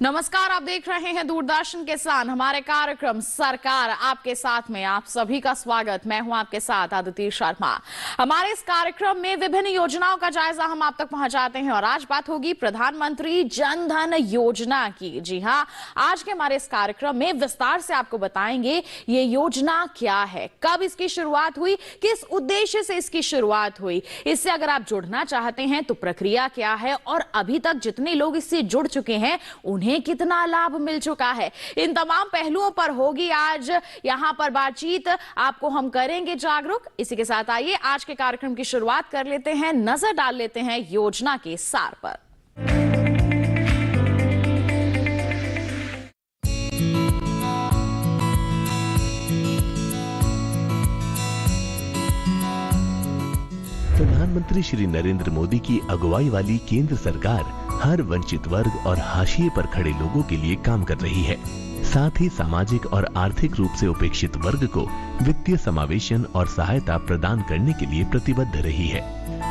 नमस्कार, आप देख रहे हैं दूरदर्शन किसान। हमारे कार्यक्रम सरकार आपके साथ में आप सभी का स्वागत। मैं हूं आपके साथ आदित्य शर्मा। हमारे इस कार्यक्रम में विभिन्न योजनाओं का जायजा हम आप तक पहुंचाते हैं और आज बात होगी प्रधानमंत्री जन धन योजना की। जी हां, आज के हमारे इस कार्यक्रम में विस्तार से आपको बताएंगे ये योजना क्या है, कब इसकी शुरुआत हुई, किस उद्देश्य से इसकी शुरुआत हुई, इससे अगर आप जुड़ना चाहते हैं तो प्रक्रिया क्या है और अभी तक जितने लोग इससे जुड़ चुके हैं उन्हें कितना लाभ मिल चुका है। इन तमाम पहलुओं पर होगी आज यहां पर बातचीत, आपको हम करेंगे जागरूक। इसी के साथ आइए आज के कार्यक्रम की शुरुआत कर लेते हैं, नजर डाल लेते हैं योजना के सार पर। प्रधानमंत्री श्री नरेंद्र मोदी की अगुवाई वाली केंद्र सरकार हर वंचित वर्ग और हाशिए पर खड़े लोगों के लिए काम कर रही है। साथ ही सामाजिक और आर्थिक रूप से उपेक्षित वर्ग को वित्तीय समावेशन और सहायता प्रदान करने के लिए प्रतिबद्ध रही है।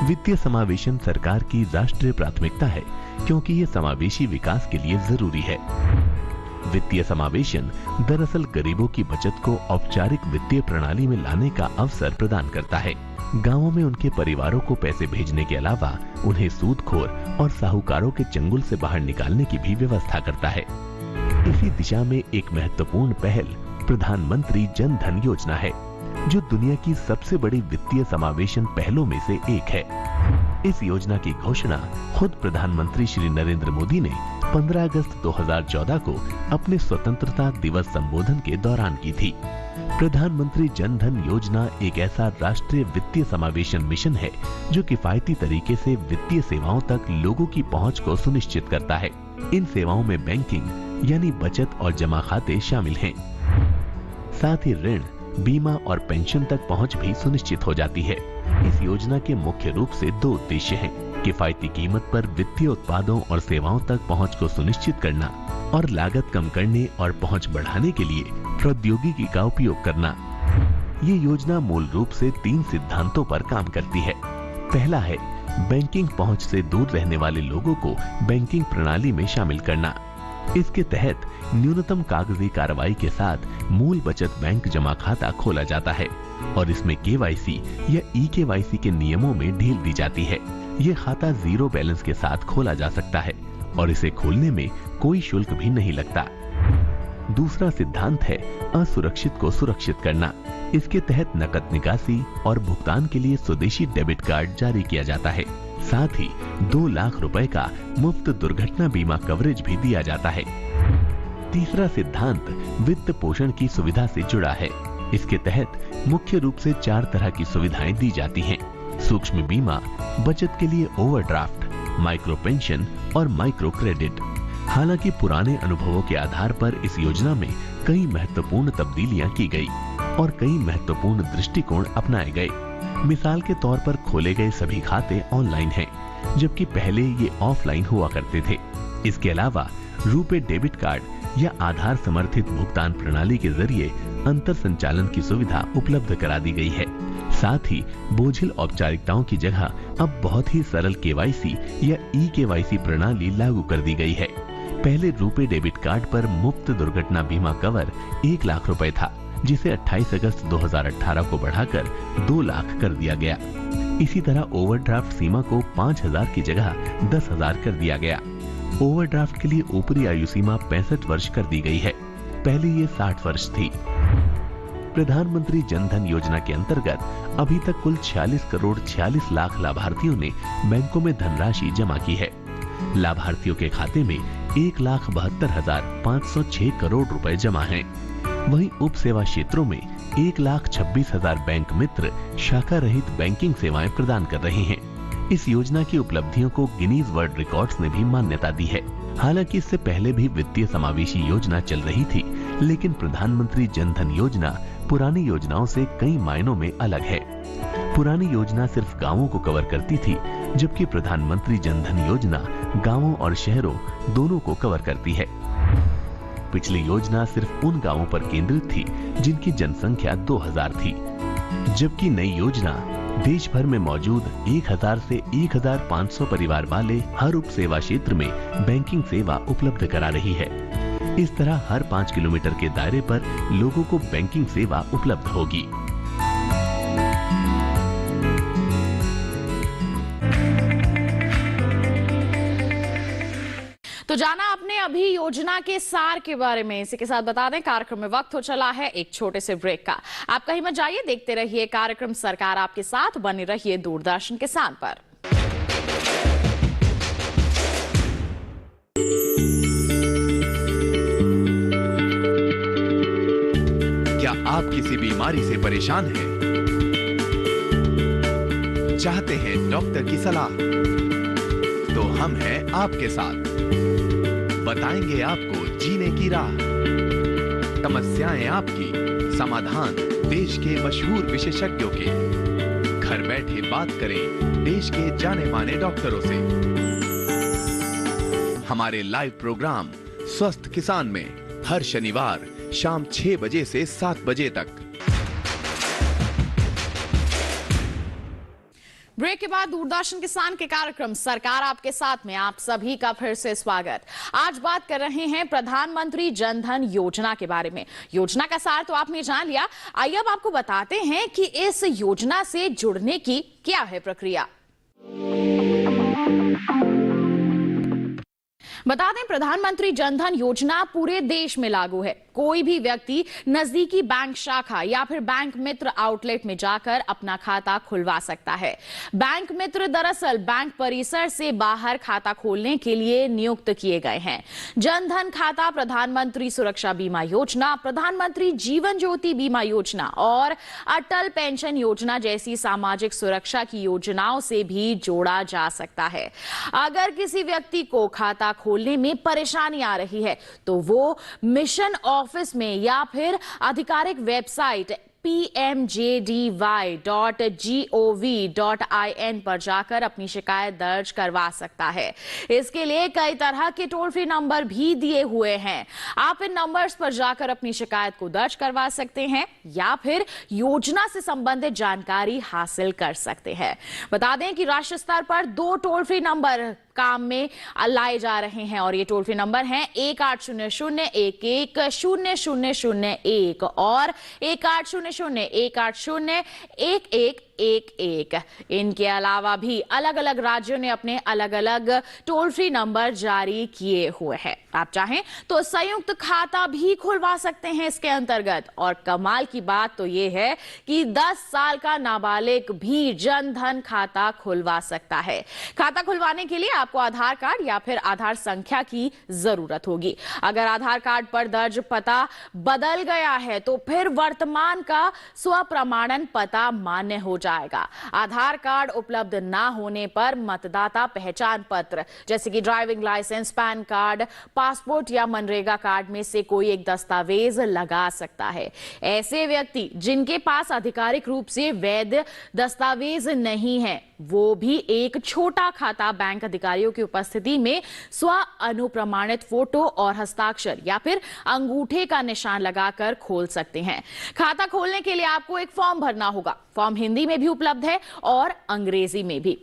वित्तीय समावेशन सरकार की राष्ट्रीय प्राथमिकता है क्योंकि ये समावेशी विकास के लिए जरूरी है। वित्तीय समावेशन दरअसल गरीबों की बचत को औपचारिक वित्तीय प्रणाली में लाने का अवसर प्रदान करता है। गांवों में उनके परिवारों को पैसे भेजने के अलावा उन्हें सूदखोर और साहूकारों के चंगुल से बाहर निकालने की भी व्यवस्था करता है। इसी दिशा में एक महत्वपूर्ण पहल प्रधानमंत्री जन धन योजना है, जो दुनिया की सबसे बड़ी वित्तीय समावेशन पहलों में से एक है। इस योजना की घोषणा खुद प्रधानमंत्री श्री नरेंद्र मोदी ने 15 अगस्त 2014 को अपने स्वतंत्रता दिवस संबोधन के दौरान की थी। प्रधानमंत्री जन धन योजना एक ऐसा राष्ट्रीय वित्तीय समावेशन मिशन है जो किफायती तरीके से वित्तीय सेवाओं तक लोगों की पहुंच को सुनिश्चित करता है। इन सेवाओं में बैंकिंग यानी बचत और जमा खाते शामिल हैं। साथ ही ऋण, बीमा और पेंशन तक पहुंच भी सुनिश्चित हो जाती है। इस योजना के मुख्य रूप से दो उद्देश्य हैं: किफायती कीमत पर वित्तीय उत्पादों और सेवाओं तक पहुंच को सुनिश्चित करना और लागत कम करने और पहुंच बढ़ाने के लिए प्रौद्योगिकी का उपयोग करना। ये योजना मूल रूप से 3 सिद्धांतों पर काम करती है। पहला है बैंकिंग पहुंच से दूर रहने वाले लोगों को बैंकिंग प्रणाली में शामिल करना। इसके तहत न्यूनतम कागजी कार्रवाई के साथ मूल बचत बैंक जमा खाता खोला जाता है और इसमें केवाईसी या ई-केवाईसी के नियमों में ढील दी जाती है। ये खाता जीरो बैलेंस के साथ खोला जा सकता है और इसे खोलने में कोई शुल्क भी नहीं लगता। दूसरा सिद्धांत है असुरक्षित को सुरक्षित करना। इसके तहत नकद निकासी और भुगतान के लिए स्वदेशी डेबिट कार्ड जारी किया जाता है। साथ ही 2 लाख रुपए का मुफ्त दुर्घटना बीमा कवरेज भी दिया जाता है। तीसरा सिद्धांत वित्त पोषण की सुविधा से जुड़ा है। इसके तहत मुख्य रूप से 4 तरह की सुविधाएं दी जाती हैं: सूक्ष्म बीमा, बचत के लिए ओवरड्राफ्ट, माइक्रो पेंशन और माइक्रो क्रेडिट। हालांकि पुराने अनुभवों के आधार पर इस योजना में कई महत्वपूर्ण तब्दीलियां की गई और कई महत्वपूर्ण दृष्टिकोण अपनाए गए। मिसाल के तौर पर खोले गए सभी खाते ऑनलाइन हैं, जबकि पहले ये ऑफलाइन हुआ करते थे। इसके अलावा रुपे डेबिट कार्ड या आधार समर्थित भुगतान प्रणाली के जरिए अंतर संचालन की सुविधा उपलब्ध करा दी गई है। साथ ही बोझिल औपचारिकताओं की जगह अब बहुत ही सरल केवाईसी या ई-केवाईसी प्रणाली लागू कर दी गई है। पहले रुपे डेबिट कार्ड पर मुफ्त दुर्घटना बीमा कवर 1 लाख रुपए था, जिसे 28 अगस्त 2018 को बढ़ाकर 2 लाख कर दिया गया। इसी तरह ओवरड्राफ्ट सीमा को 5,000 की जगह 10,000 कर दिया गया। ओवरड्राफ्ट के लिए ऊपरी आयु सीमा 65 वर्ष कर दी गई है, पहले ये 60 वर्ष थी। प्रधानमंत्री जन धन योजना के अंतर्गत अभी तक कुल 46 करोड़ 46 लाख लाभार्थियों ने बैंकों में धनराशि जमा की है। लाभार्थियों के खाते में 1,72,506 करोड़ रुपए जमा हैं। वहीं उप सेवा क्षेत्रों में 1,26,000 बैंक मित्र शाखा रहित बैंकिंग सेवाएं प्रदान कर रहे हैं। इस योजना की उपलब्धियों को गिनीज वर्ल्ड रिकॉर्ड्स ने भी मान्यता दी है। हालांकि इससे पहले भी वित्तीय समावेशी योजना चल रही थी, लेकिन प्रधानमंत्री जन धन योजना पुरानी योजनाओं से कई मायनों में अलग है। पुरानी योजना सिर्फ गांवों को कवर करती थी, जबकि प्रधानमंत्री जन धन योजना गांवों और शहरों दोनों को कवर करती है। पिछली योजना सिर्फ उन गांवों पर केंद्रित थी जिनकी जनसंख्या 2000 थी, जबकि नई योजना देश भर में मौजूद 1000 से 1500 परिवार वाले हर उप सेवा क्षेत्र में बैंकिंग सेवा उपलब्ध करा रही है। इस तरह हर 5 किलोमीटर के दायरे पर लोगों को बैंकिंग सेवा उपलब्ध होगी। तो जाना आपने अभी योजना के सार के बारे में। इसी के साथ बता दें कार्यक्रम में वक्त हो चला है एक छोटे से ब्रेक का। आप कहीं मत जाइए, देखते रहिए कार्यक्रम सरकार आपके साथ, बने रहिए दूरदर्शन किसान पर। क्या आप किसी बीमारी से परेशान हैं? चाहते हैं डॉक्टर की सलाह? तो हम हैं आपके साथ, बताएंगे आपको जीने की राह। समस्याएं आपकी, समाधान देश के मशहूर विशेषज्ञों के। घर बैठे बात करें देश के जाने माने डॉक्टरों से। हमारे लाइव प्रोग्राम स्वस्थ किसान में हर शनिवार शाम 6 बजे से 7 बजे तक। ब्रेक के बाद दूरदर्शन किसान के कार्यक्रम सरकार आपके साथ में आप सभी का फिर से स्वागत। आज बात कर रहे हैं प्रधानमंत्री जन धन योजना के बारे में। योजना का सार तो आपने जान लिया, आइए अब आपको बताते हैं कि इस योजना से जुड़ने की क्या है प्रक्रिया। बता दें, प्रधानमंत्री जन धन योजना पूरे देश में लागू है। कोई भी व्यक्ति नजदीकी बैंक शाखा या फिर बैंक मित्र आउटलेट में जाकर अपना खाता खुलवा सकता है। बैंक मित्र दरअसल बैंक परिसर से बाहर खाता खोलने के लिए नियुक्त किए गए हैं। जन धन खाता प्रधानमंत्री सुरक्षा बीमा योजना, प्रधानमंत्री जीवन ज्योति बीमा योजना और अटल पेंशन योजना जैसी सामाजिक सुरक्षा की योजनाओं से भी जोड़ा जा सकता है। अगर किसी व्यक्ति को खाता खोलने में परेशानी आ रही है तो वो मिशन ऑफिस में या फिर आधिकारिक वेबसाइट pmjdy.gov.in पर जाकर अपनी शिकायत दर्ज करवा सकता है। इसके लिए कई तरह के टोल फ्री नंबर भी दिए हुए हैं। आप इन नंबर्स पर जाकर अपनी शिकायत को दर्ज करवा सकते हैं या फिर योजना से संबंधित जानकारी हासिल कर सकते हैं। बता दें कि राष्ट्रीय स्तर पर 2 टोल फ्री नंबर काम में लाए जा रहे हैं और ये टोल फ्री नंबर हैं 1800-11-0001 और 1800-180-1111। इनके अलावा भी अलग अलग राज्यों ने अपने अलग अलग टोल फ्री नंबर जारी किए हुए हैं। आप चाहें तो संयुक्त खाता भी खुलवा सकते हैं इसके अंतर्गत। और कमाल की बात तो ये है कि 10 साल का नाबालिग भी जन धन खाता खुलवा सकता है। खाता खुलवाने के लिए आपको आधार कार्ड या फिर आधार संख्या की जरूरत होगी। अगर आधार कार्ड पर दर्ज पता बदल गया है तो फिर वर्तमान का स्वप्रमाणन पता मान्य हो जाएगा। आधार कार्ड उपलब्ध ना होने पर मतदाता पहचान पत्र जैसे कि driving licence, PAN card, passport या मनरेगा कार्ड में से कोई एक दस्तावेज लगा सकता है। ऐसे व्यक्ति जिनके पास आधिकारिक रूप से वैध दस्तावेज नहीं है वो भी एक छोटा खाता बैंक अधिकारियों की उपस्थिति में स्व अनुप्रमाणित फोटो और हस्ताक्षर या फिर अंगूठे का निशान लगाकर खोल सकते हैं। खाता खोलने के लिए आपको एक फॉर्म भरना होगा। फॉर्म हिंदी में भी उपलब्ध है और अंग्रेजी में भी।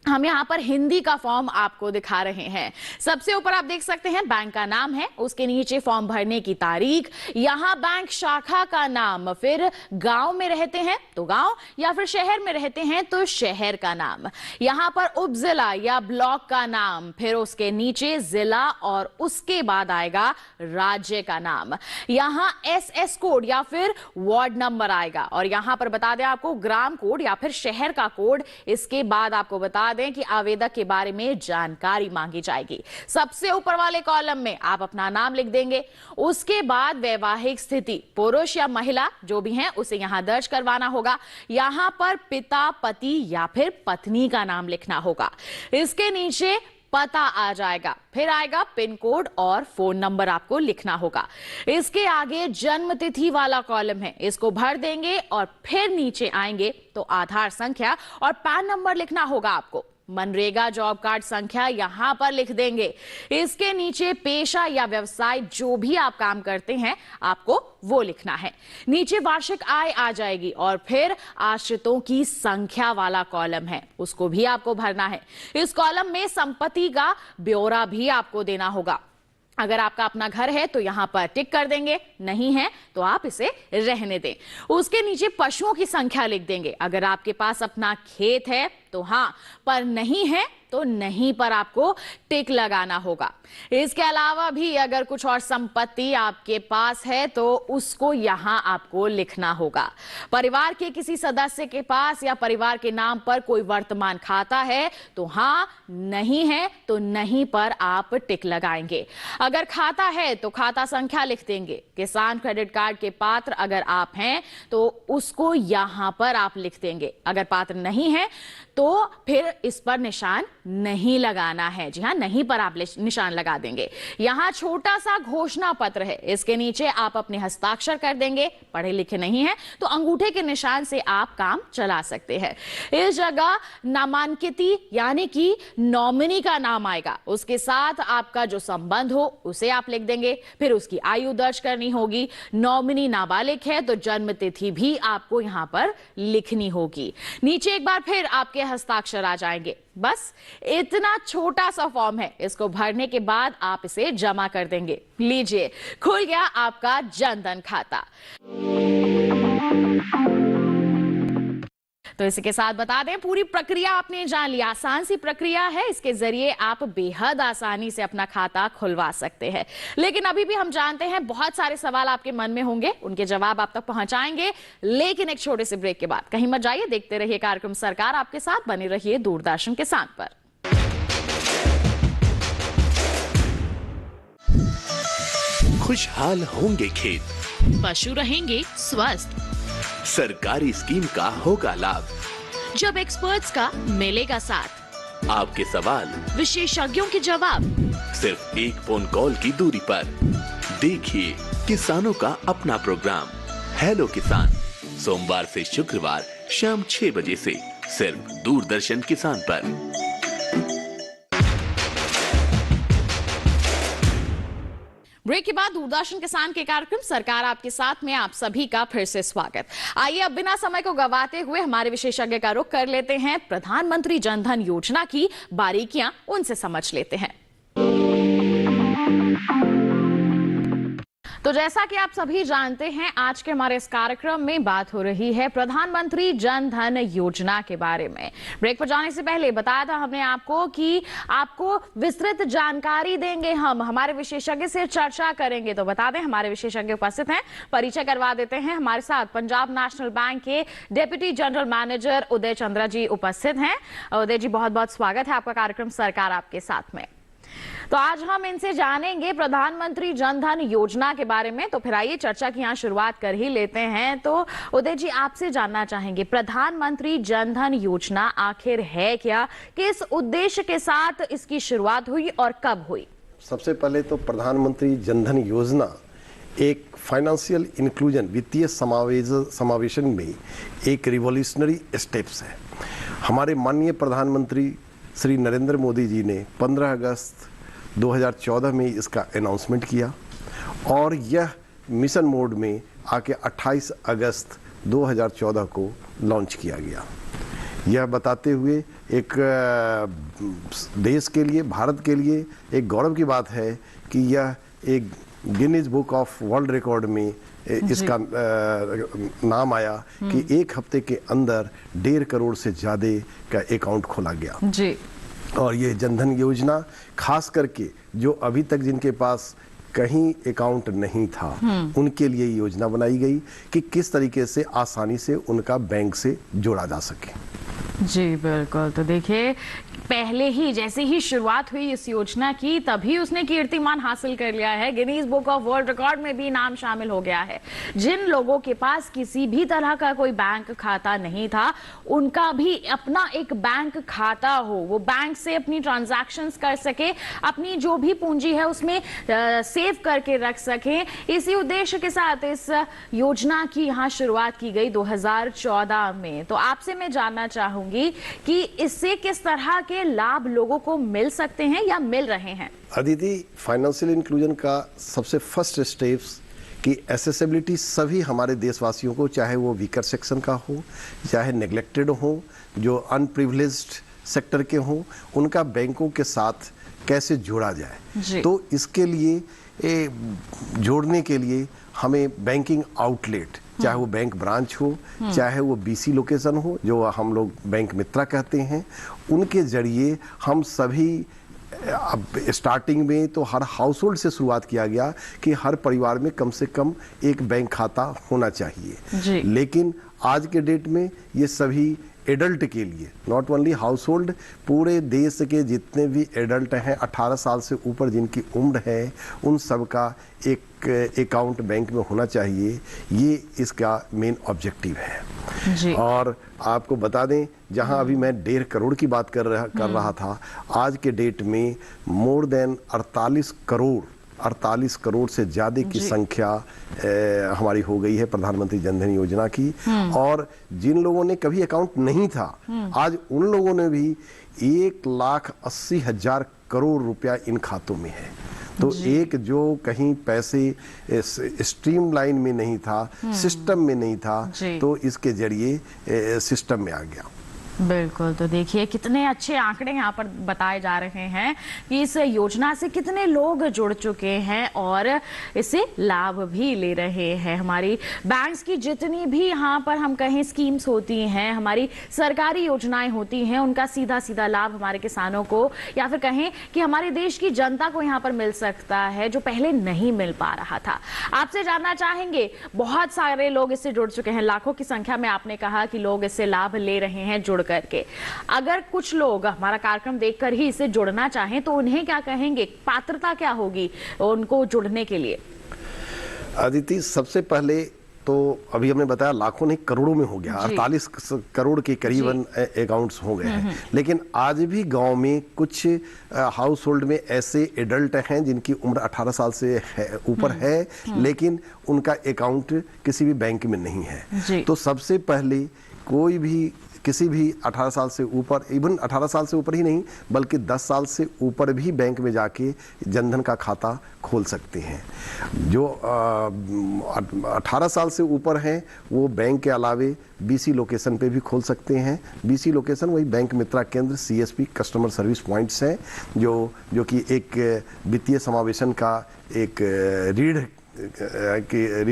हम यहाँ पर हिंदी का फॉर्म आपको दिखा रहे हैं। सबसे ऊपर आप देख सकते हैं बैंक का नाम है, उसके नीचे फॉर्म भरने की तारीख, यहाँ बैंक शाखा का नाम, फिर गांव में रहते हैं तो गांव या फिर शहर में रहते हैं तो शहर का नाम, यहाँ पर उप जिला या ब्लॉक का नाम, फिर उसके नीचे जिला और उसके बाद आएगा राज्य का नाम। यहाँ SS कोड या फिर वार्ड नंबर आएगा और यहाँ पर बता दें आपको ग्राम कोड या फिर शहर का कोड। इसके बाद आपको बता दें कि आवेदक के बारे में जानकारी मांगी जाएगी। सबसे ऊपर वाले कॉलम में आप अपना नाम लिख देंगे। उसके बाद वैवाहिक स्थिति, पुरुष या महिला जो भी हैं उसे यहां दर्ज करवाना होगा। यहां पर पिता, पति या फिर पत्नी का नाम लिखना होगा। इसके नीचे पता आ जाएगा, फिर आएगा पिन कोड और फोन नंबर आपको लिखना होगा। इसके आगे जन्म तिथि वाला कॉलम है, इसको भर देंगे और फिर नीचे आएंगे तो आधार संख्या और पैन नंबर लिखना होगा आपको। मनरेगा जॉब कार्ड संख्या यहां पर लिख देंगे। इसके नीचे पेशा या व्यवसाय जो भी आप काम करते हैं आपको वो लिखना है। नीचे वार्षिक आय आ जाएगी और फिर आश्रितों की संख्या वाला कॉलम है, उसको भी आपको भरना है। इस कॉलम में संपत्ति का ब्यौरा भी आपको देना होगा। अगर आपका अपना घर है तो यहां पर टिक कर देंगे, नहीं है तो आप इसे रहने दें। उसके नीचे पशुओं की संख्या लिख देंगे। अगर आपके पास अपना खेत है तो हां, पर नहीं है तो नहीं पर आपको टिक लगाना होगा। इसके अलावा भी अगर कुछ और संपत्ति आपके पास है तो उसको यहां आपको लिखना होगा। परिवार के किसी सदस्य के पास या परिवार के नाम पर कोई वर्तमान खाता है तो हां, नहीं है तो नहीं पर आप टिक लगाएंगे। अगर खाता है तो खाता संख्या लिख देंगे। किसान क्रेडिट कार्ड के पात्र अगर आप हैं तो उसको यहां पर आप लिख देंगे। अगर पात्र नहीं है तो फिर इस पर निशान नहीं लगाना है। जी हां, नहीं पर आप निशान लगा देंगे। यहां छोटा सा घोषणा पत्र है, इसके नीचे आप अपने हस्ताक्षर कर देंगे। पढ़े लिखे नहीं है तो अंगूठे के निशान से आप काम चला सकते हैं। इस जगह नामांकिती यानी कि नॉमिनी का नाम आएगा, उसके साथ आपका जो संबंध हो उसे आप लिख देंगे। फिर उसकी आयु दर्ज करनी होगी। नॉमिनी नाबालिग है तो जन्म तिथि भी आपको यहां पर लिखनी होगी। नीचे एक बार फिर आपके हस्ताक्षर आ जाएंगे। बस इतना छोटा सा फॉर्म है, इसको भरने के बाद आप इसे जमा कर देंगे। लीजिए, खुल गया आपका जनधन खाता। तो इसी के साथ बता दें, पूरी प्रक्रिया आपने जान ली। आसान सी प्रक्रिया है, इसके जरिए आप बेहद आसानी से अपना खाता खुलवा सकते हैं। लेकिन अभी भी हम जानते हैं बहुत सारे सवाल आपके मन में होंगे, उनके जवाब आप तक पहुंचाएंगे, लेकिन एक छोटे से ब्रेक के बाद। कहीं मत जाइए, देखते रहिए कार्यक्रम सरकार आपके साथ, बने रहिए दूरदर्शन किसान पर। खुशहाल होंगे खेत, पशु रहेंगे स्वस्थ, सरकारी स्कीम का होगा लाभ, जब एक्सपर्ट्स का मिलेगा साथ, आपके सवाल विशेषज्ञों के जवाब, सिर्फ एक फोन कॉल की दूरी पर। देखिए किसानों का अपना प्रोग्राम हेलो किसान, सोमवार से शुक्रवार शाम 6 बजे से सिर्फ दूरदर्शन किसान पर। ब्रेक के बाद दूरदर्शन किसान के कार्यक्रम सरकार आपके साथ में आप सभी का फिर से स्वागत। आइए अब बिना समय को गवाते हुए हमारे विशेषज्ञ का रुख कर लेते हैं। प्रधानमंत्री जनधन योजना की बारीकियां उनसे समझ लेते हैं। तो जैसा कि आप सभी जानते हैं, आज के हमारे इस कार्यक्रम में बात हो रही है प्रधानमंत्री जन धन योजना के बारे में। ब्रेक पर जाने से पहले बताया था हमने आपको कि आपको विस्तृत जानकारी देंगे, हम हमारे विशेषज्ञ से चर्चा करेंगे। तो बता दें, हमारे विशेषज्ञ उपस्थित हैं, परिचय करवा देते हैं। हमारे साथ पंजाब नेशनल बैंक के डिप्टी जनरल मैनेजर उदय चंद्रा जी उपस्थित हैं। उदय जी, बहुत बहुत स्वागत है आपका कार्यक्रम सरकार आपके साथ में। तो आज हम इनसे जानेंगे प्रधानमंत्री जन धन योजना के बारे में। तो फिर आइए चर्चा की यहाँ शुरुआत कर ही लेते हैं। तो उदय जी, आपसे जानना चाहेंगे प्रधानमंत्री जन धन योजना आखिर है क्या, किस उद्देश्य के साथ इसकी शुरुआत हुई और कब हुई? सबसे पहले तो प्रधानमंत्री जन धन योजना एक फाइनेंशियल इंक्लूजन, वित्तीय समावेशन में एक रिवॉल्यूशनरी स्टेप्स है। हमारे माननीय प्रधानमंत्री श्री नरेंद्र मोदी जी ने 15 अगस्त 2014 में इसका अनाउंसमेंट किया और यह मिशन मोड में आके 28 अगस्त 2014 को लॉन्च किया गया। यह बताते हुए एक देश के लिए, भारत के लिए एक गौरव की बात है कि यह एक Guinness book of world record में इसका नाम आया कि एक हफ्ते के अंदर 1.5 करोड़ से ज्यादा का अकाउंट खोला गया जी। और ये जनधन योजना खास करके जो अभी तक जिनके पास कहीं अकाउंट नहीं था उनके लिए योजना बनाई गई कि किस तरीके से आसानी से उनका बैंक से जोड़ा जा सके। जी बिल्कुल। तो देखिए, पहले ही जैसे ही शुरुआत हुई इस योजना की, तभी उसने कीर्तिमान हासिल कर लिया है। Guinness book of world record में भी नाम शामिल हो गया है। जिन लोगों के पास किसी भी तरह का कोई बैंक खाता नहीं था, उनका भी अपना एक बैंक खाता हो, वो बैंक से अपनी ट्रांजैक्शंस कर सके, अपनी जो भी पूंजी है उसमें सेव करके रख सके। इसी उद्देश्य के साथ इस योजना की यहाँ शुरुआत की गई 2014 में। तो आपसे मैं जानना चाहूंगी चाहूंगी कि इससे किस तरह के लाभ लोगों को मिल सकते हैं या मिल रहे हैं। अदिति, फाइनेंशियल इंक्लूजन का सबसे फर्स्ट स्टेप्स कि एसेसिबिलिटी सभी हमारे देशवासियों को, चाहे वो वीकर सेक्शन का हो, चाहे नेग्लेक्टेड हो, जो अनप्रिविलेज्ड सेक्टर के हों, उनका बैंकों के साथ कैसे जोड़ा जाए। तो इसके लिए जोड़ने के लिए हमें बैंकिंग आउटलेट, चाहे वो बैंक ब्रांच हो, चाहे वो बीसी लोकेशन हो, जो हम लोग बैंक मित्रा कहते हैं, उनके जरिए हम सभी, अब स्टार्टिंग में तो हर हाउस होल्ड से शुरुआत किया गया कि हर परिवार में कम से कम एक बैंक खाता होना चाहिए। लेकिन आज के डेट में ये सभी एडल्ट के लिए, नॉट ओनली हाउस होल्ड, पूरे देश के जितने भी एडल्ट हैं 18 साल से ऊपर जिनकी उम्र है, उन सब का एक अकाउंट बैंक में होना चाहिए। ये इसका मेन ऑब्जेक्टिव है जी। और आपको बता दें, जहां अभी मैं 1.5 करोड़ की बात कर रहा था, आज के डेट में मोर देन 48 करोड़ से ज्यादा की संख्या हमारी हो गई है प्रधानमंत्री जनधन योजना की। और जिन लोगों ने कभी अकाउंट नहीं था, आज उन लोगों ने भी 1,80,000 करोड़ रुपया इन खातों में है। तो एक जो कहीं पैसे स्ट्रीमलाइन में नहीं था, सिस्टम में नहीं था, तो इसके जरिए सिस्टम में आ गया। बिल्कुल, तो देखिए कितने अच्छे आंकड़े यहाँ पर बताए जा रहे हैं कि इस योजना से कितने लोग जुड़ चुके हैं और इससे लाभ भी ले रहे हैं। हमारी बैंक्स की जितनी भी यहाँ पर हम कहें स्कीम्स होती हैं, हमारी सरकारी योजनाएं होती हैं, उनका सीधा सीधा लाभ हमारे किसानों को या फिर कहें कि हमारे देश की जनता को यहाँ पर मिल सकता है, जो पहले नहीं मिल पा रहा था। आपसे जानना चाहेंगे, बहुत सारे लोग इससे जुड़ चुके हैं, लाखों की संख्या में आपने कहा कि लोग इससे लाभ ले रहे हैं जुड़ करके। अगर कुछ लोग हमारा कार्यक्रम देखकर ही इससे जुड़ना चाहें तो उन्हें क्या कहेंगे, पात्रता क्या होगी उनको जुड़ने के लिए? अदिति, सबसे पहले तो अभी हमने बताया लाखों नहीं करोड़ों में हो गया, 48 करोड़ के करीबन अकाउंट्स हो गए हैं। लेकिन आज भी गांव में कुछ हाउस होल्ड में ऐसे एडल्ट हैं जिनकी उम्र 18 साल से ऊपर है, लेकिन उनका अकाउंट किसी भी बैंक में नहीं है। तो सबसे पहले कोई भी किसी भी 18 साल से ऊपर, इवन 18 साल से ऊपर ही नहीं बल्कि 10 साल से ऊपर भी बैंक में जाके जनधन का खाता खोल सकते हैं। जो 18 साल से ऊपर हैं वो बैंक के अलावे बीसी लोकेशन पे भी खोल सकते हैं। बीसी लोकेशन वही बैंक मित्रा केंद्र, सीएसपी कस्टमर सर्विस पॉइंट्स हैं, जो कि एक वित्तीय समावेशन का एक रीढ़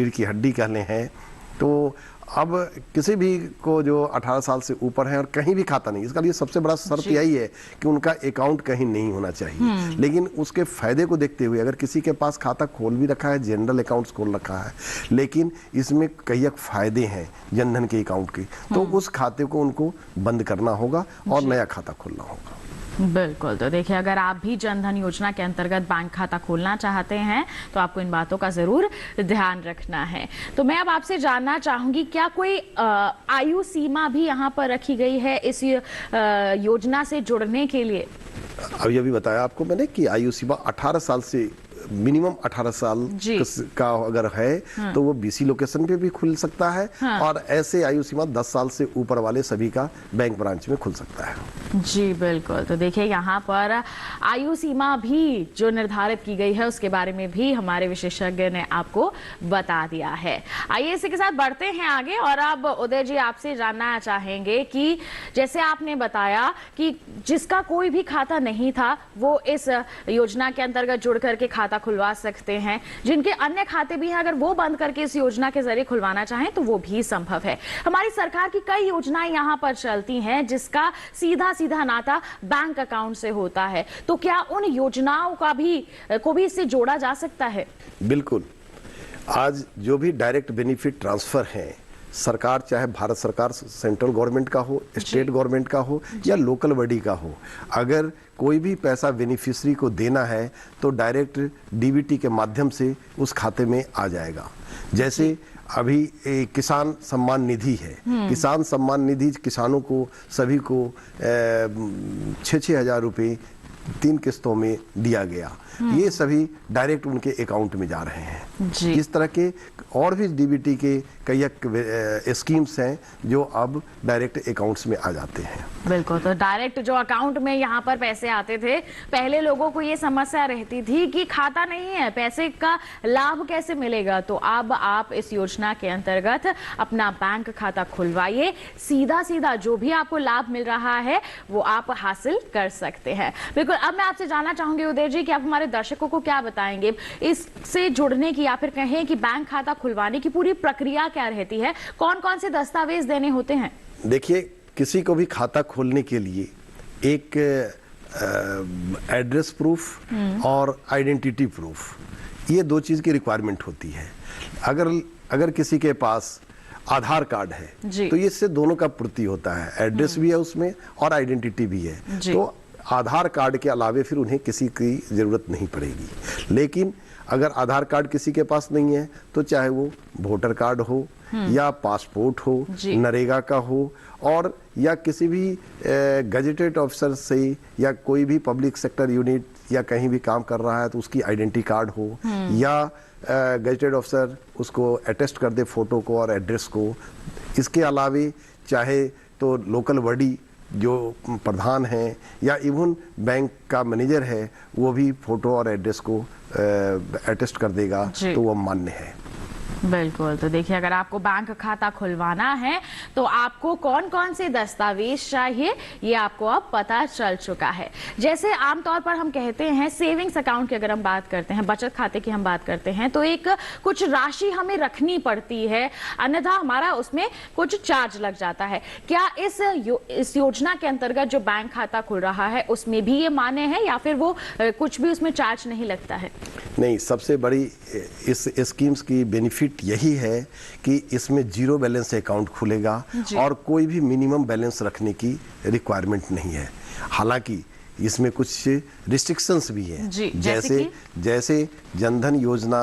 की हड्डी कहले हैं। तो अब किसी भी को जो 18 साल से ऊपर है और कहीं भी खाता नहीं, इसका लिए सबसे बड़ा शर्त यही है कि उनका अकाउंट कहीं नहीं होना चाहिए। लेकिन उसके फायदे को देखते हुए अगर किसी के पास खाता खोल भी रखा है, जनरल अकाउंट्स खोल रखा है, लेकिन इसमें कई फायदे हैं जनधन के अकाउंट के, तो उस खाते को उनको बंद करना होगा और नया खाता खोलना होगा। बिल्कुल, तो देखिए अगर आप भी जनधन योजना के अंतर्गत बैंक खाता खोलना चाहते हैं तो आपको इन बातों का जरूर ध्यान रखना है। तो मैं अब आपसे जानना चाहूंगी, क्या कोई आयु सीमा भी यहाँ पर रखी गई है इस योजना से जुड़ने के लिए? अभी बताया आपको मैंने कि आयु सीमा 18 साल से मिनिमम 18 साल का अगर है तो वो बीसी लोकेशन पे भी खुल सकता है। और ऐसे आयु सीमा 10 साल से ऊपर वाले सभी का बैंक ब्रांच में खुल सकता है। जी बिल्कुल, तो देखिए यहाँ पर आयु सीमा भी जो निर्धारित की गई है उसके बारे में भी हमारे विशेषज्ञ ने आपको बता दिया है। आइए इसी के साथ बढ़ते हैं आगे और अब उदय जी आपसे जानना चाहेंगे कि जैसे आपने बताया कि जिसका कोई भी खाता नहीं था वो इस योजना के अंतर्गत जुड़ करके खाता खुलवा सकते हैं, जिनके अन्य खाते भी हैं अगर वो बंद करके इस योजना के जरिए खुलवाना चाहें तो वो भी संभव है। हमारी सरकार की कई योजनाएं यहाँ पर चलती हैं जिसका सीधा सीधा नाता बैंक अकाउंट से होता है, तो क्या उन योजनाओं का को भी इससे जोड़ा जा सकता है? बिल्कुल, आज जो भी डायरेक्ट बेनिफिट ट्रांसफर है, सरकार चाहे भारत सरकार सेंट्रल गवर्नमेंट का हो, स्टेट गवर्नमेंट का हो या लोकल बॉडी का हो, अगर कोई भी पैसा बेनिफिशियरी को देना है तो डायरेक्ट डीबीटी के माध्यम से उस खाते में आ जाएगा। जैसे अभी किसान सम्मान निधि है, किसान सम्मान निधि किसानों को सभी को 6-6 हज़ार रुपये 3 किस्तों में दिया गया, ये सभी डायरेक्ट उनके अकाउंट में जा रहे हैं। जी। इस तरह के और भी डीबीटी के कई स्कीम्स हैं जो अब डायरेक्ट अकाउंट्स में आ जाते हैं। बिल्कुल, तो डायरेक्ट जो अकाउंट में यहाँ पर पैसे आते थे, पहले लोगों को ये समस्या रहती थी कि खाता नहीं है, पैसे का लाभ कैसे मिलेगा। तो अब आप इस योजना के अंतर्गत अपना बैंक खाता खुलवाइए, सीधा सीधा जो भी आपको लाभ मिल रहा है वो आप हासिल कर सकते हैं। बिल्कुल, अब मैं आपसे जानना चाहूंगी उदय जी कि आप हमारे दर्शकों को क्या बताएंगे इससे जुड़ने की, या फिर कहें कि बैंक खाता खुलवाने की पूरी प्रक्रिया क्या रहती है, कौन कौन से दस्तावेज देने होते हैं? देखिए, किसी को भी खाता खोलने के लिए एक एड्रेस प्रूफ और आइडेंटिटी प्रूफ, ये दो चीज की रिक्वायरमेंट होती है। अगर किसी के पास आधार कार्ड है तो इससे दोनों का पूर्ति होता है, एड्रेस भी है उसमें और आइडेंटिटी भी है। तो आधार कार्ड के अलावे फिर उन्हें किसी की जरूरत नहीं पड़ेगी। लेकिन अगर आधार कार्ड किसी के पास नहीं है तो चाहे वो वोटर कार्ड हो या पासपोर्ट हो, नरेगा का हो, और या किसी भी गजेटेड ऑफिसर से या कोई भी पब्लिक सेक्टर यूनिट या कहीं भी काम कर रहा है तो उसकी आइडेंटिटी कार्ड हो, या गजेटेड ऑफिसर उसको अटेस्ट कर दे फोटो को और एड्रेस को। इसके अलावे चाहे तो लोकल बॉडी जो प्रधान हैं या इवन बैंक का मैनेजर है वो भी फोटो और एड्रेस को अटेस्ट कर देगा तो वो मान्य है। बिल्कुल, तो देखिए, अगर आपको बैंक खाता खुलवाना है तो आपको कौन कौन से दस्तावेज चाहिए ये आपको अब पता चल चुका है। जैसे आमतौर पर हम कहते हैं सेविंग्स अकाउंट की अगर हम बात करते हैं, बचत खाते की हम बात करते हैं, तो एक कुछ राशि हमें रखनी पड़ती है, अन्यथा हमारा उसमें कुछ चार्ज लग जाता है। क्या इस योजना के अंतर्गत जो बैंक खाता खुल रहा है उसमें भी ये मान्य है, या फिर वो कुछ भी उसमें चार्ज नहीं लगता है? नहीं, सबसे बड़ी इस स्कीम्स की बेनिफिट यही है कि इसमें जीरो बैलेंस अकाउंट खुलेगा और कोई भी मिनिमम बैलेंस रखने की रिक्वायरमेंट नहीं है। हालांकि इसमें कुछ रिस्ट्रिक्शंस भी हैं, जैसे जनधन योजना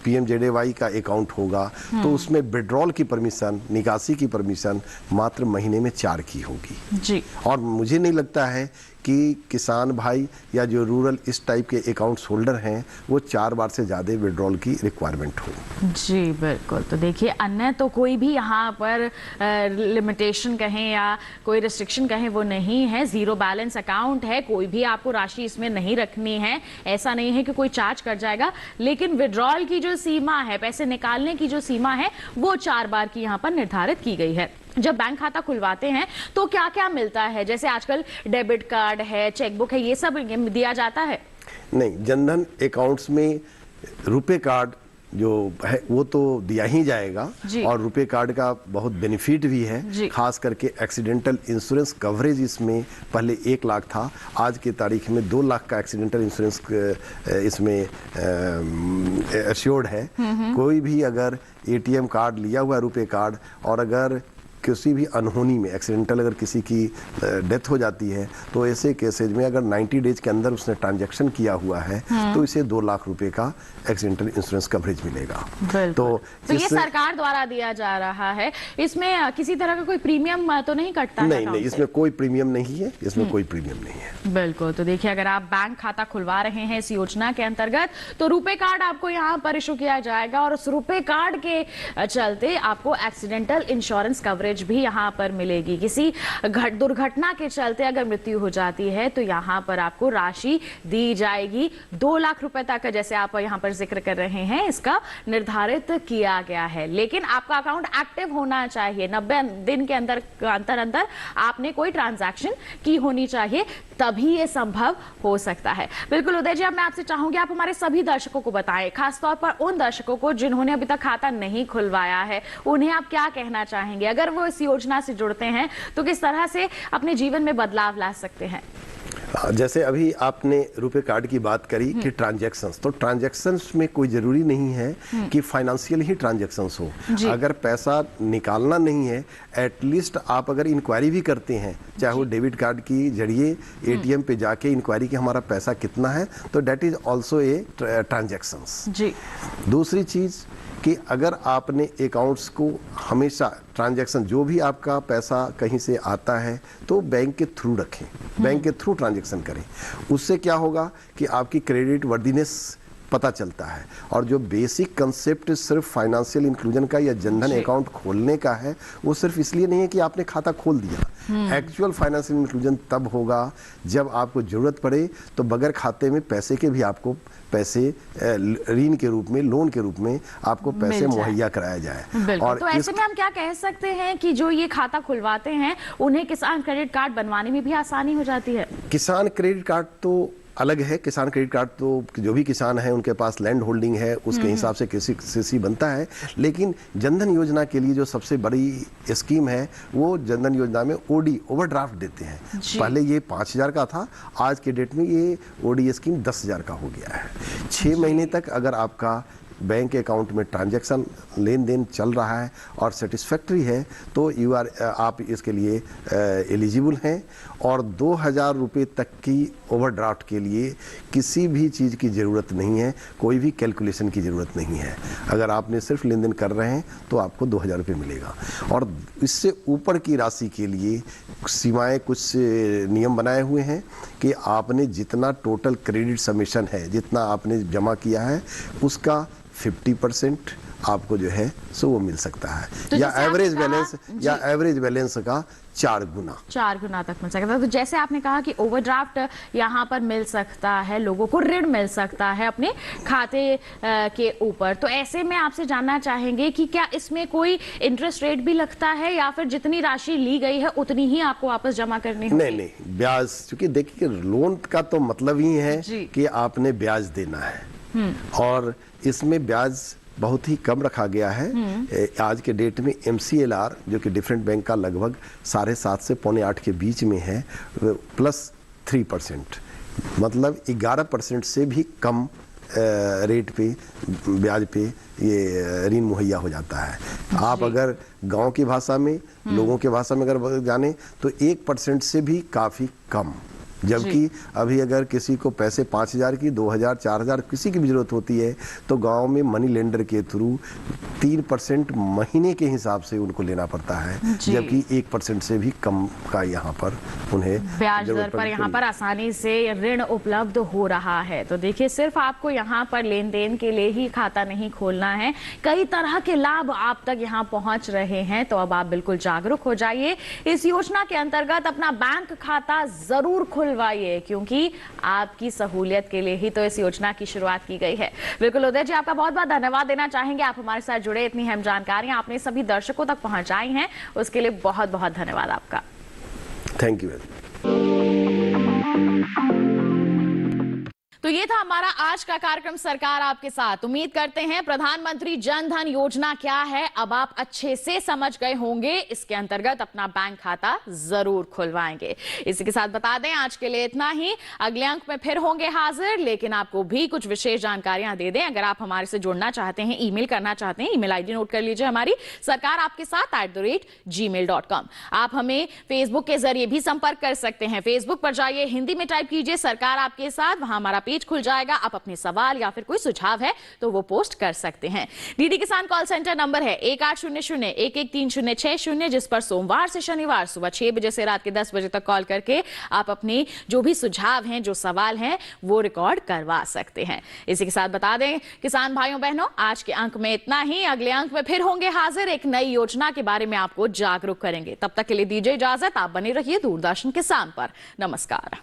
PMJDY का अकाउंट होगा तो उसमें विड्रॉल की परमिशन, निकासी की परमिशन मात्र महीने में 4 की होगी जी। और मुझे नहीं लगता है कि किसान भाई या जो रूरल इस टाइप के अकाउंट्स होल्डर हैं वो 4 बार से ज़्यादा विड्रॉल की रिक्वायरमेंट हो। जी बिल्कुल, तो देखिए, अन्य तो कोई भी यहाँ पर लिमिटेशन कहें या कोई रिस्ट्रिक्शन कहें वो नहीं है। जीरो बैलेंस अकाउंट है, कोई भी आपको राशि इसमें नहीं रखनी है, ऐसा नहीं है कि कोई चार्ज कर जाएगा। लेकिन विड्रॉल की जो सीमा है, पैसे निकालने की जो सीमा है, वो 4 बार की यहाँ पर निर्धारित की गई है। जब बैंक खाता खुलवाते हैं तो क्या क्या मिलता है? जैसे आजकल डेबिट कार्ड है, चेकबुक है, ये सब दिया जाता है? नहीं, जनधन अकाउंट्स में रुपए कार्ड जो है वो तो दिया ही जाएगा, और रुपए कार्ड का बहुत बेनिफिट भी है। खास करके एक्सीडेंटल इंश्योरेंस कवरेज इसमें पहले 1 लाख था, आज के तारीख में 2 लाख का एक्सीडेंटल इंश्योरेंस इसमें एश्योर्ड है। कोई भी अगर ATM कार्ड लिया हुआ रुपए कार्ड और अगर किसी भी अनहोनी में एक्सीडेंटल अगर किसी की डेथ हो जाती है तो ऐसे केसेज में अगर 90 डेज के अंदर उसने ट्रांजैक्शन किया हुआ है तो इसे 2 लाख रुपए का एक्सीडेंटल इंश्योरेंस कवरेज मिलेगा। तो ये सरकार द्वारा दिया जा रहा है, इसमें किसी तरह का कोई प्रीमियम तो नहीं कटता? नहीं, इसमें कोई प्रीमियम नहीं है, इसमें कोई प्रीमियम नहीं है। बिल्कुल, तो देखिए, अगर आप बैंक खाता खुलवा रहे हैं इस योजना के अंतर्गत तो रुपए कार्ड आपको यहाँ पर इशू किया जाएगा, और उस रुपए कार्ड के चलते आपको एक्सीडेंटल इंश्योरेंस कवरेज भी यहाँ पर मिलेगी। किसी दुर्घटना के चलते अगर मृत्यु हो जाती है तो यहाँ पर आपको राशि दी जाएगी 2 लाख रुपए तक, जैसे आप यहाँ पर जिक्र कर रहे हैं, इसका निर्धारित किया गया है। लेकिन आपका अकाउंट एक्टिव होना चाहिए, 90 दिन के अंतर आपने कोई ट्रांजैक्शन की होनी चाहिए, तभी ये संभव हो सकता है। बिल्कुल उदय जी, अब मैं आपसे चाहूंगी आप हमारे सभी दर्शकों को बताएं, खासतौर पर उन दर्शकों को जिन्होंने अभी तक खाता नहीं खुलवाया है, उन्हें आप क्या कहना चाहेंगे? अगर वो इस योजना से जुड़ते हैं तो किस तरह से अपने जीवन में बदलाव ला सकते हैं? जैसे अभी आपने रुपए कार्ड की बात करी कि ट्रांजैक्शंस, तो ट्रांजैक्शंस में कोई जरूरी नहीं है कि फाइनेंशियल ही ट्रांजैक्शंस हो। अगर पैसा निकालना नहीं है, एटलीस्ट आप अगर इंक्वायरी भी करते हैं, चाहे वो डेबिट कार्ड की जरिए ATM पे जाके इंक्वायरी कि हमारा पैसा कितना है, तो that is also a transactions. दूसरी चीज कि अगर आपने अकाउंट्स को हमेशा ट्रांजैक्शन, जो भी आपका पैसा कहीं से आता है तो बैंक के थ्रू रखें, बैंक के थ्रू ट्रांजैक्शन करें। उससे क्या होगा कि आपकी क्रेडिट वर्दीनेस पता चलता है। और जो बेसिक कंसेप्ट सिर्फ फाइनेंशियल इंक्लूजन का या जनधन अकाउंट खोलने का है, वो सिर्फ इसलिए नहीं है कि आपने खाता खोल दिया। एक्चुअल फाइनेंशियल इंक्लूजन तब होगा जब आपको जरूरत पड़े तो बगैर खाते में पैसे के भी आपको पैसे ऋण के रूप में, लोन के रूप में आपको पैसे मुहैया कराया जाए। और तो ऐसे में हम क्या कह सकते हैं कि जो ये खाता खुलवाते हैं उन्हें किसान क्रेडिट कार्ड बनवाने में भी आसानी हो जाती है? किसान क्रेडिट कार्ड तो अलग है। किसान क्रेडिट कार्ड तो जो भी किसान है उनके पास लैंड होल्डिंग है, उसके हिसाब से KCC बनता है। लेकिन जनधन योजना के लिए जो सबसे बड़ी स्कीम है वो जनधन योजना में OD ओवरड्राफ्ट देते हैं। पहले ये 5,000 का था, आज के डेट में ये OD स्कीम 10,000 का हो गया है। 6 महीने तक अगर आपका बैंक अकाउंट में ट्रांजैक्शन लेन देन चल रहा है और सेटिस्फैक्ट्री है तो आप इसके लिए एलिजिबल हैं। और 2,000 रुपये तक की ओवरड्राफ्ट के लिए किसी भी चीज़ की ज़रूरत नहीं है, कोई भी कैलकुलेशन की ज़रूरत नहीं है। अगर आपने सिर्फ लेन देन कर रहे हैं तो आपको 2,000 रुपये मिलेगा। और इससे ऊपर की राशि के लिए सीमाएं, कुछ नियम बनाए हुए हैं कि आपने जितना टोटल क्रेडिट सबमिशन है, जितना आपने जमा किया है उसका 50% आपको जो है सो वो मिल सकता है। तो या एवरेज बैलेंस का 4 गुना तक मिल सकता है। तो जैसे आपने कहा कि ओवरड्राफ्ट यहाँ पर मिल सकता है, लोगों को ऋण मिल सकता है अपने खाते के ऊपर। तो ऐसे में आपसे जानना चाहेंगे कि क्या इसमें कोई इंटरेस्ट रेट भी लगता है या फिर जितनी राशि ली गई है उतनी ही आपको वापस जमा करनी होगी? नहीं, ब्याज, क्योंकि देखिए लोन का तो मतलब ही है कि आपने ब्याज देना है और इसमें ब्याज बहुत ही कम रखा गया है। आज के डेट में MCLR जो कि डिफरेंट बैंक का लगभग 7.5 से 7.25 के बीच में है, प्लस 3%, मतलब 11% से भी कम रेट पे, ब्याज पे ये ऋण मुहैया हो जाता है। आप अगर गांव की भाषा में, लोगों की भाषा में अगर जाने तो 1% से भी काफ़ी कम। जबकि अभी अगर किसी को पैसे 5,000 की, 2,000, 4,000 किसी की भी जरूरत होती है तो गांव में मनी लेंडर के थ्रू 3% महीने के हिसाब से उनको लेना पड़ता है, जबकि 1% से भी कम का यहाँ पर उन्हें ब्याज दर पर यहाँ पर आसानी से ऋण उपलब्ध हो रहा है। तो देखिए, सिर्फ आपको यहाँ पर लेन देन के लिए ही खाता नहीं खोलना है, कई तरह के लाभ आप तक यहाँ पहुंच रहे हैं। तो अब आप बिल्कुल जागरूक हो जाइए, इस योजना के अंतर्गत अपना बैंक खाता जरूर खुलवाइए, क्योंकि आपकी सहूलियत के लिए ही तो इस योजना की शुरुआत की गई है। बिल्कुल उदय जी, आपका बहुत बहुत धन्यवाद देना चाहेंगे। आप हमारे साथ जुड़े, इतनी अहम जानकारियां आपने सभी दर्शकों तक पहुंचाई हैं, उसके लिए बहुत बहुत धन्यवाद आपका। Thank you. तो ये था हमारा आज का कार्यक्रम सरकार आपके साथ। उम्मीद करते हैं प्रधानमंत्री जन धन योजना क्या है अब आप अच्छे से समझ गए होंगे। इसके अंतर्गत अपना बैंक खाता जरूर खुलवाएंगे। इसी के साथ बता दें आज के लिए इतना ही। अगले अंक में फिर होंगे हाजिर, लेकिन आपको भी कुछ विशेष जानकारियां दे दें। अगर आप हमारे से जुड़ना चाहते हैं, ईमेल करना चाहते हैं, ईमेल आईडी नोट कर लीजिए हमारी, सरकार आपके साथ @gmail.com। आप हमें फेसबुक के जरिए भी संपर्क कर सकते हैं। फेसबुक पर जाइए, हिंदी में टाइप कीजिए सरकार आपके साथ, वहां हमारा पेज खुल जाएगा। आप अपने सवाल या फिर कोई सुझाव है तो वो पोस्ट कर सकते हैं। डीडी किसान कॉल सेंटर नंबर है 1800-113-060, जिस पर सोमवार से शनिवार सुबह 6 बजे से रात के 10 बजे तक कॉल करके आप अपने जो भी सुझाव हैं, जो सवाल हैं, वो रिकॉर्ड करवा सकते हैं। इसी के साथ बता दें किसान भाइयों बहनों, आज के अंक में इतना ही। अगले अंक में फिर होंगे हाजिर, एक नई योजना के बारे में आपको जागरूक करेंगे। तब तक के लिए दीजिए इजाजत। आप बने रहिए दूरदर्शन किसान पर। नमस्कार।